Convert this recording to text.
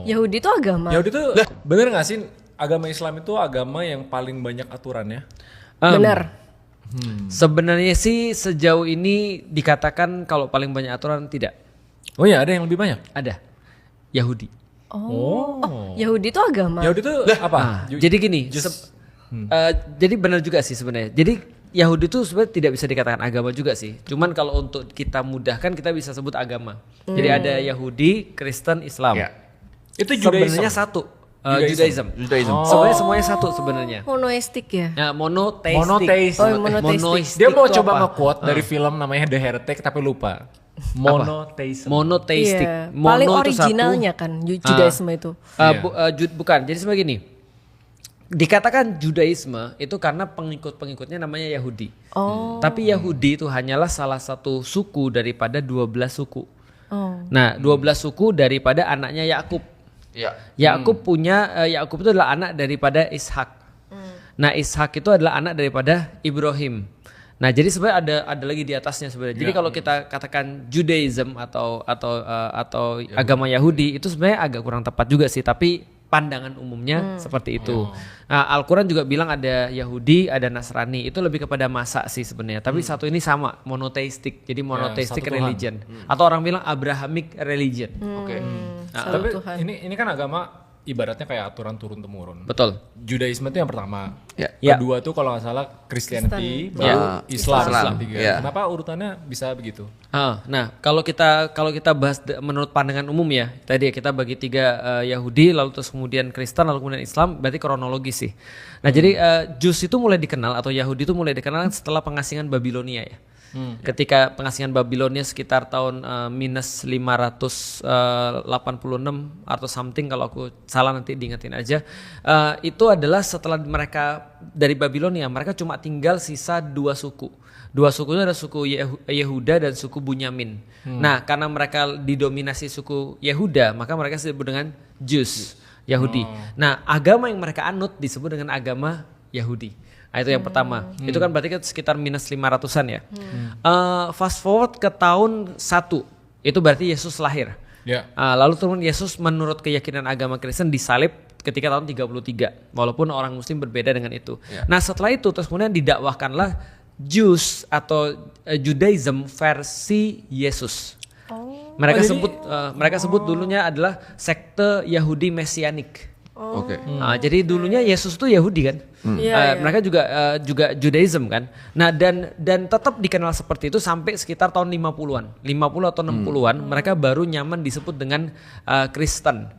Yahudi itu agama. Yahudi itu bener nggak sih agama Islam itu agama yang paling banyak aturannya? Benar. Sebenarnya sih sejauh ini dikatakan kalau paling banyak aturan tidak. Oh ya, ada yang lebih banyak. Ada. Yahudi. Oh, Yahudi itu agama. Yahudi itu apa? Jadi gini, jadi benar juga sih sebenarnya. Jadi Yahudi itu sebenarnya tidak bisa dikatakan agama juga sih. Cuman kalau untuk kita mudahkan kita bisa sebut agama. Jadi ada Yahudi, Kristen, Islam. Ya. Itu Judaism. Sebenarnya satu. Judaism. Sebenarnya semuanya satu sebenarnya. Monoistik ya. Nah, monoteistik. Monoteistik. Oh, monoteistik. Dia mau itu coba apa? nge-quote dari film namanya The Heretic tapi lupa. Monoteism. Monoteistik. Iya. Mono Paling itu originalnya kan Judaisme itu. bukan. Jadi sebenarnya gini. Dikatakan Judaisme itu karena pengikut-pengikutnya namanya Yahudi. Oh. Tapi Yahudi itu hanyalah salah satu suku daripada 12 suku. Oh. Nah, 12 suku daripada anaknya Yakub. Yakub Yakub itu adalah anak daripada Ishak. Nah, Ishak itu adalah anak daripada Ibrahim. Nah, jadi sebenarnya ada lagi di atasnya sebenarnya. Jadi kalau kita katakan Judaism atau agama Yahudi itu sebenarnya agak kurang tepat juga sih, tapi pandangan umumnya seperti itu. Nah, Al-Quran juga bilang ada Yahudi, ada Nasrani. Itu lebih kepada masa sih sebenarnya. Tapi satu ini sama, monoteistik. Jadi monoteistic satu Tuhan. religion. Atau orang bilang Abrahamic religion. Oke. Satu Tapi Tuhan. ini kan agama ibaratnya kayak aturan turun temurun. Betul. Judaisme itu yang pertama. Ya. Kedua tuh kalau nggak salah Christianity, Kristen. baru Islam. Islam. Ketiga. Ya. Kenapa urutannya bisa begitu? Nah, kalau kita bahas menurut pandangan umum ya, tadi ya kita bagi tiga, Yahudi, lalu terus kemudian Kristen, lalu kemudian Islam, berarti kronologis sih. Nah, jadi Jus itu mulai dikenal atau Yahudi itu mulai dikenal setelah pengasingan Babilonia ya. Ketika pengasingan Babilonia sekitar tahun minus 586 atau something, kalau aku salah nanti diingetin aja. Itu adalah setelah mereka dari Babilonia, mereka cuma tinggal sisa dua suku. Dua suku itu ada suku Yehuda dan suku Bunyamin. Nah, karena mereka didominasi suku Yehuda, maka mereka disebut dengan Jews, Yahudi. Nah, agama yang mereka anut disebut dengan agama Yahudi. Nah, itu yang pertama. Itu kan berarti kan sekitar minus 500-an ya. Fast forward ke tahun 1, itu berarti Yesus lahir. Ya. Lalu kemudian Yesus menurut keyakinan agama Kristen disalib ketika tahun 33. Walaupun orang muslim berbeda dengan itu. Nah, setelah itu terus kemudian didakwahkanlah Jews atau Judaism versi Yesus. Mereka sebut dulunya adalah sekte Yahudi Mesianik. Oke. Jadi dulunya Yesus itu Yahudi kan, mereka juga Judaism kan. Nah dan tetap dikenal seperti itu sampai sekitar tahun 50 atau 60-an, mereka baru nyaman disebut dengan Kristen.